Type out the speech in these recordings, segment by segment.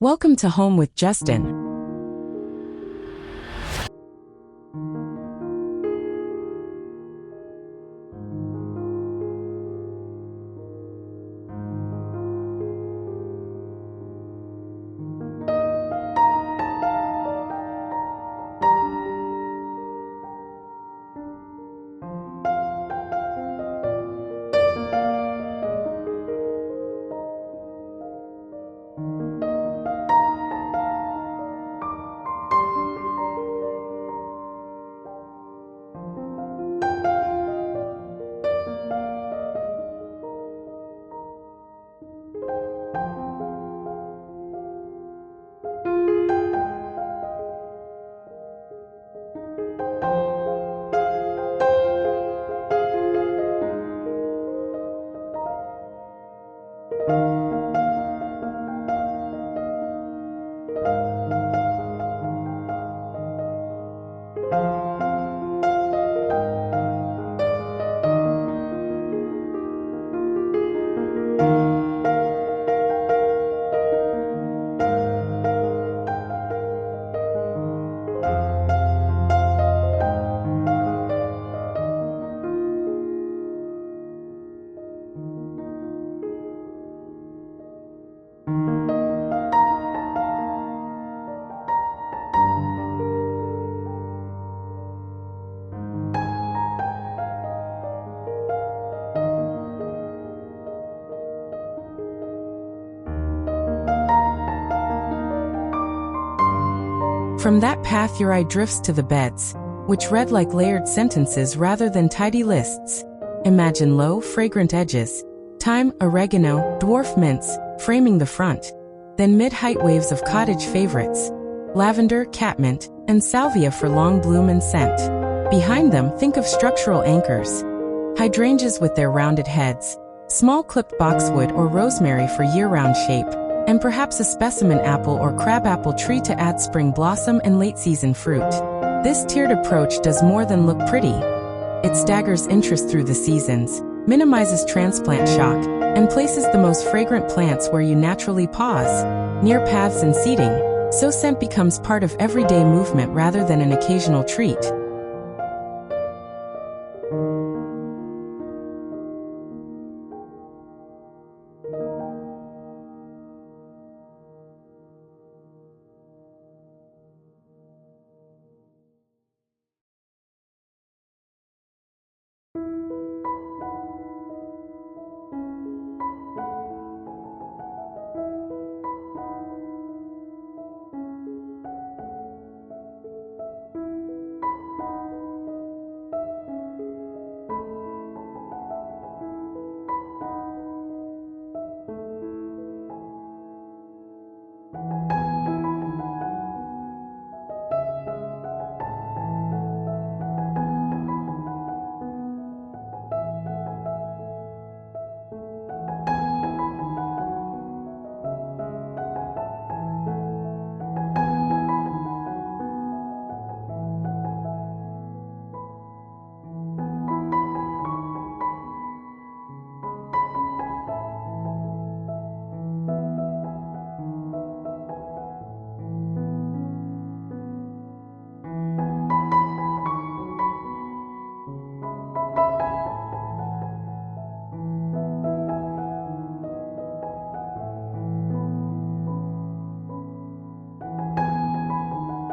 Welcome to Home with Justin. From that path your eye drifts to the beds, which read like layered sentences rather than tidy lists. Imagine low, fragrant edges, thyme, oregano, dwarf mints, framing the front. Then mid-height waves of cottage favorites, lavender, catmint, and salvia for long bloom and scent. Behind them, think of structural anchors. Hydrangeas with their rounded heads, small clipped boxwood or rosemary for year-round shape, and perhaps a specimen apple or crabapple tree to add spring blossom and late-season fruit. This tiered approach does more than look pretty. It staggers interest through the seasons, minimizes transplant shock, and places the most fragrant plants where you naturally pause, near paths and seating, so scent becomes part of everyday movement rather than an occasional treat.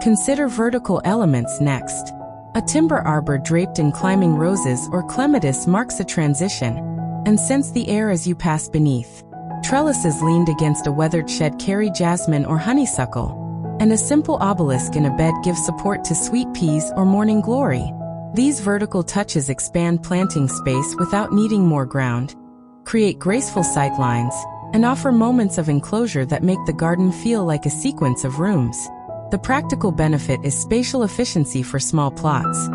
Consider vertical elements next. A timber arbor draped in climbing roses or clematis marks a transition, and scents the air as you pass beneath. Trellises leaned against a weathered shed carry jasmine or honeysuckle, and a simple obelisk in a bed gives support to sweet peas or morning glory. These vertical touches expand planting space without needing more ground, create graceful sightlines, and offer moments of enclosure that make the garden feel like a sequence of rooms. The practical benefit is spatial efficiency for small plots.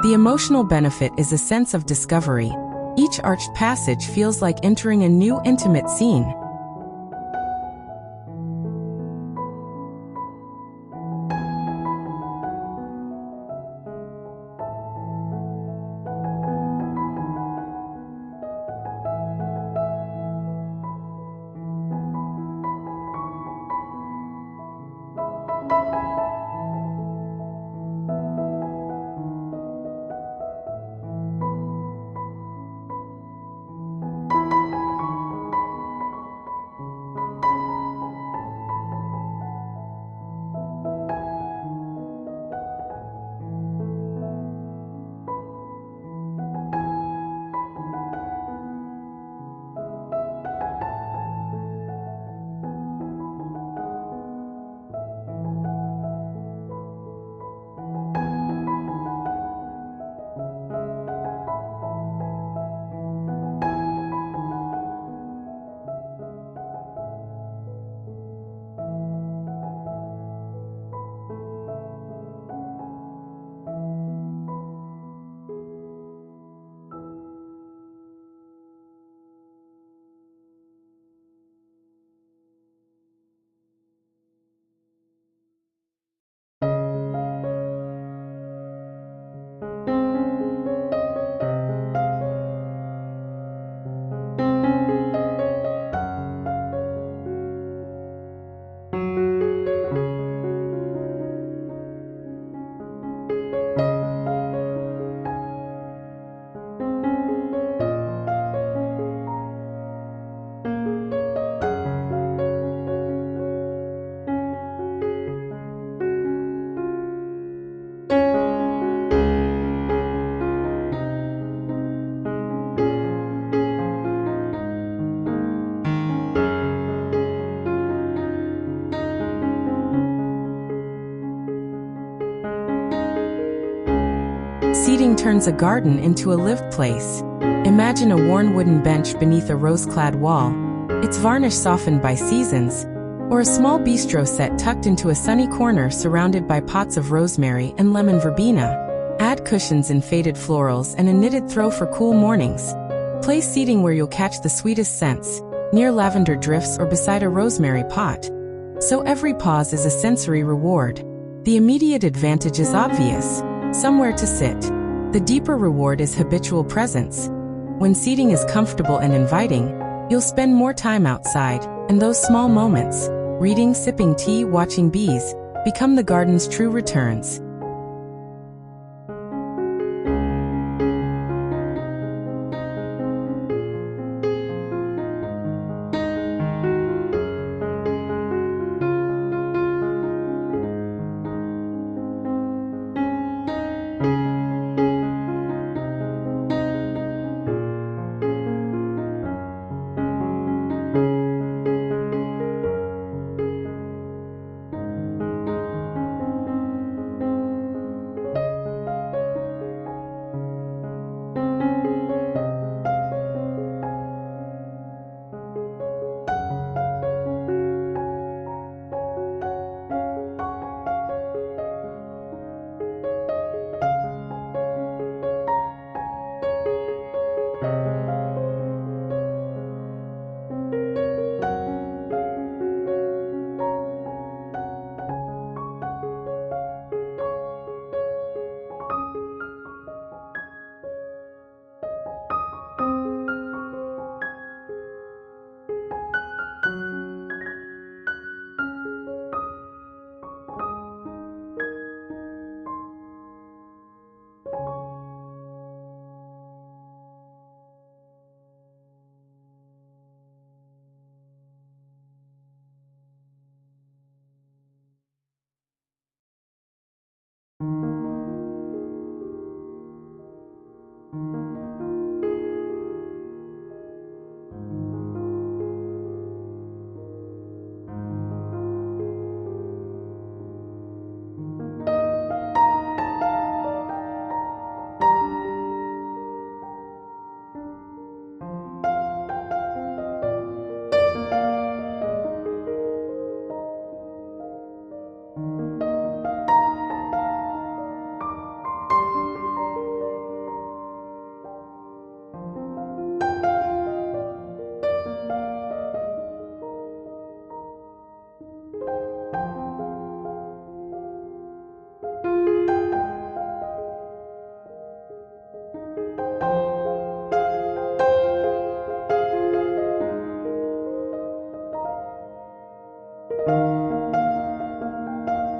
The emotional benefit is a sense of discovery. Each arched passage feels like entering a new intimate scene. Seating turns a garden into a lived place. Imagine a worn wooden bench beneath a rose-clad wall, its varnish softened by seasons, or a small bistro set tucked into a sunny corner surrounded by pots of rosemary and lemon verbena. Add cushions in faded florals and a knitted throw for cool mornings. Place seating where you'll catch the sweetest scents, near lavender drifts or beside a rosemary pot. So every pause is a sensory reward. The immediate advantage is obvious: somewhere to sit. The deeper reward is habitual presence. When seating is comfortable and inviting, you'll spend more time outside, and those small moments, reading, sipping tea, watching bees, become the garden's true returns.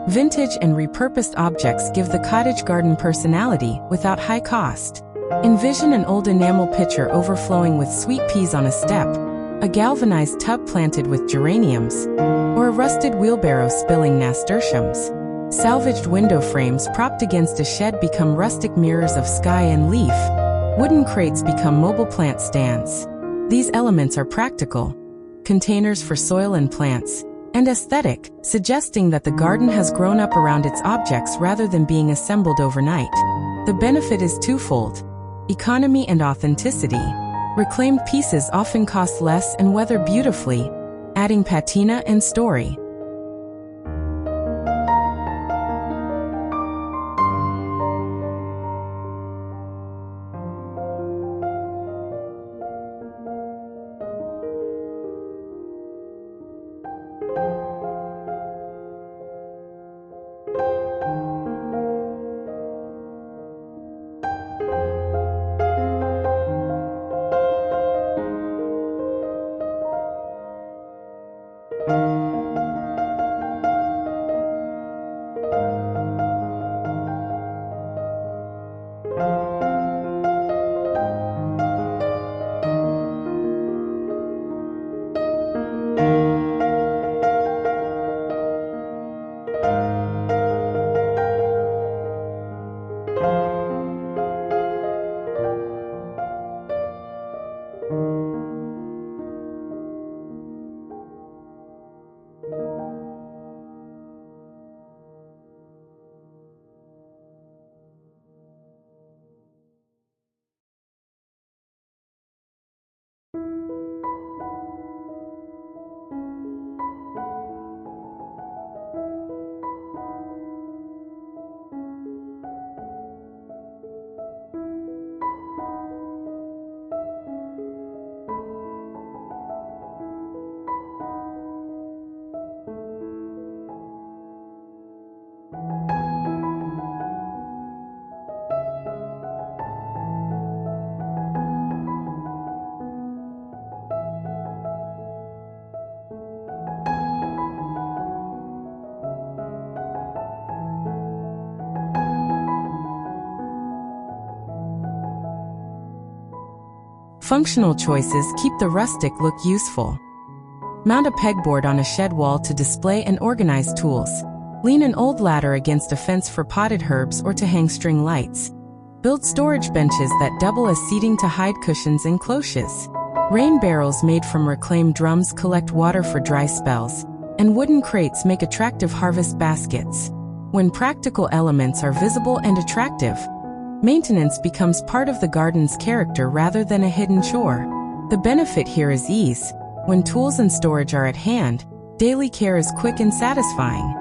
Vintage and repurposed objects give the cottage garden personality without high cost. Envision an old enamel pitcher overflowing with sweet peas on a step, a galvanized tub planted with geraniums, or a rusted wheelbarrow spilling nasturtiums. Salvaged window frames propped against a shed become rustic mirrors of sky and leaf. Wooden crates become mobile plant stands. These elements are practical, containers for soil and plants, and aesthetic, suggesting that the garden has grown up around its objects rather than being assembled overnight. The benefit is twofold: economy and authenticity. Reclaimed pieces often cost less and weather beautifully, adding patina and story. Functional choices keep the rustic look useful. Mount a pegboard on a shed wall to display and organize tools. Lean an old ladder against a fence for potted herbs or to hang string lights. Build storage benches that double as seating to hide cushions and cloches. Rain barrels made from reclaimed drums collect water for dry spells, and wooden crates make attractive harvest baskets. When practical elements are visible and attractive, maintenance becomes part of the garden's character rather than a hidden chore. The benefit here is ease. When tools and storage are at hand, daily care is quick and satisfying.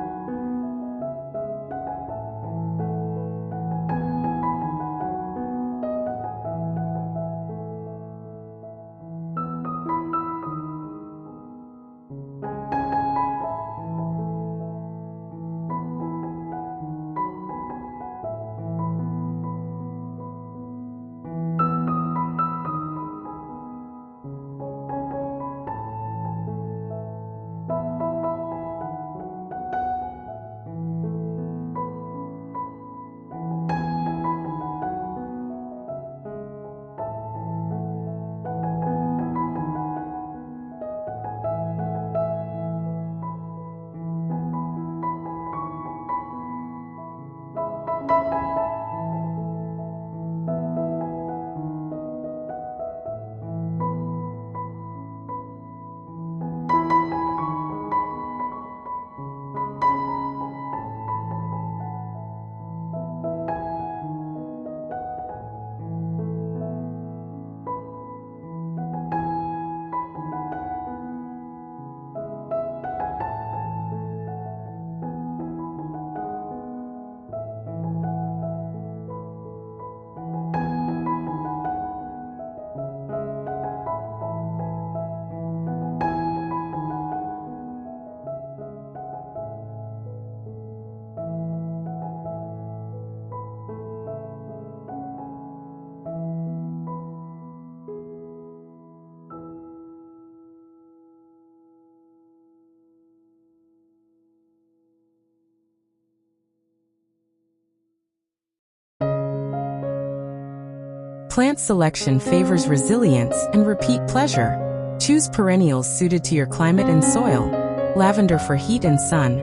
Plant selection favors resilience and repeat pleasure. Choose perennials suited to your climate and soil. Lavender for heat and sun,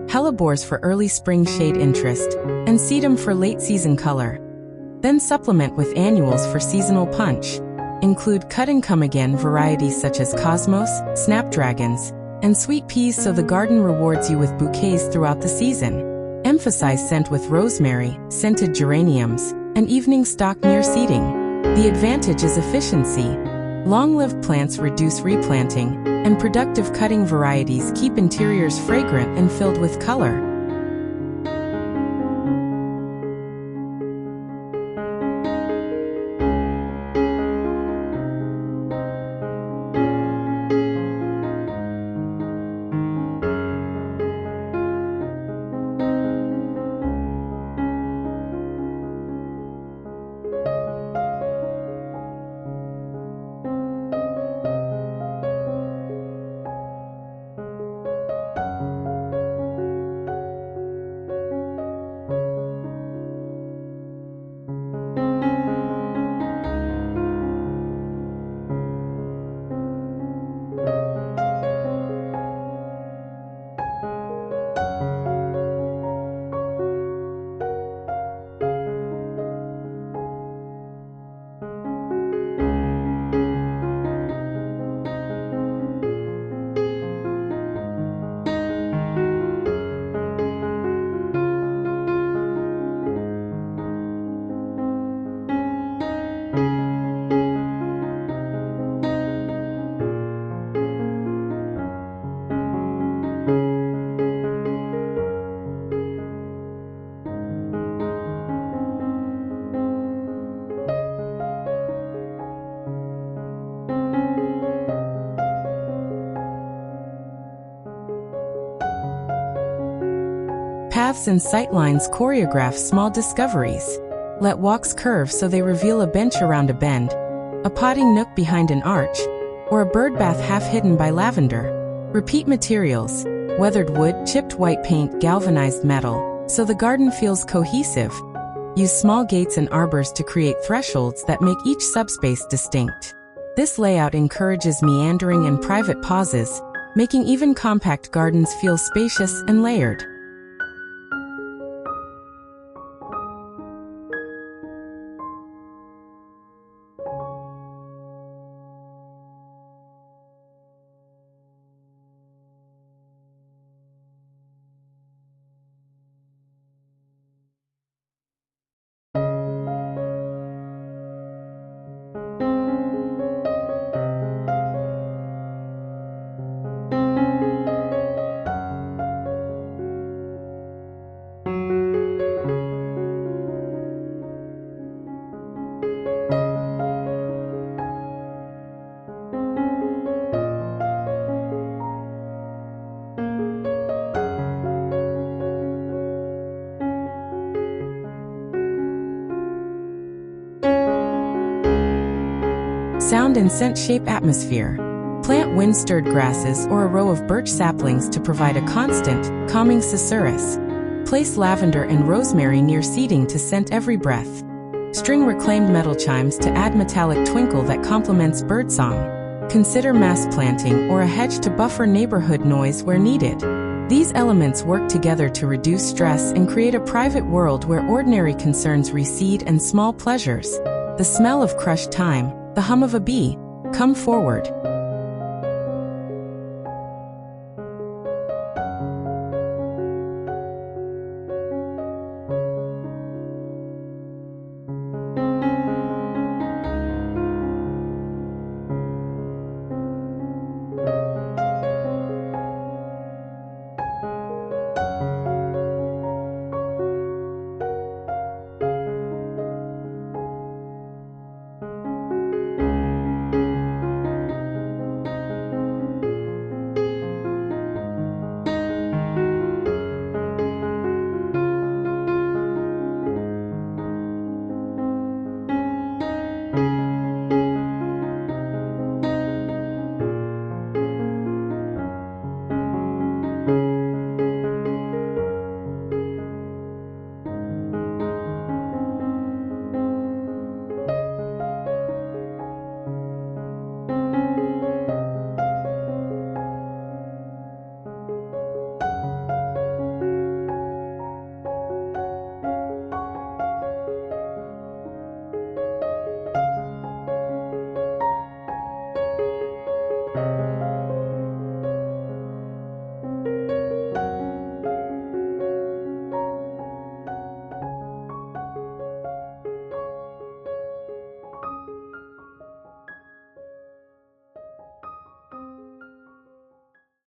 hellebores for early spring shade interest, and sedum for late season color. Then supplement with annuals for seasonal punch. Include cut and come again varieties such as cosmos, snapdragons, and sweet peas so the garden rewards you with bouquets throughout the season. Emphasize scent with rosemary, scented geraniums, and evening stock near seeding. The advantage is efficiency. Long-lived plants reduce replanting, and productive cutting varieties keep interiors fragrant and filled with color. Paths and sightlines choreograph small discoveries. Let walks curve so they reveal a bench around a bend, a potting nook behind an arch, or a bird bath half hidden by lavender. Repeat materials: weathered wood, chipped white paint, galvanized metal, so the garden feels cohesive. Use small gates and arbors to create thresholds that make each subspace distinct. This layout encourages meandering and private pauses, making even compact gardens feel spacious and layered. Sound and scent shape atmosphere. Plant wind-stirred grasses or a row of birch saplings to provide a constant, calming susurrus. Place lavender and rosemary near seating to scent every breath. String reclaimed metal chimes to add metallic twinkle that complements birdsong. Consider mass planting or a hedge to buffer neighborhood noise where needed. These elements work together to reduce stress and create a private world where ordinary concerns recede and small pleasures. The smell of crushed thyme, the hum of a bee, come forward.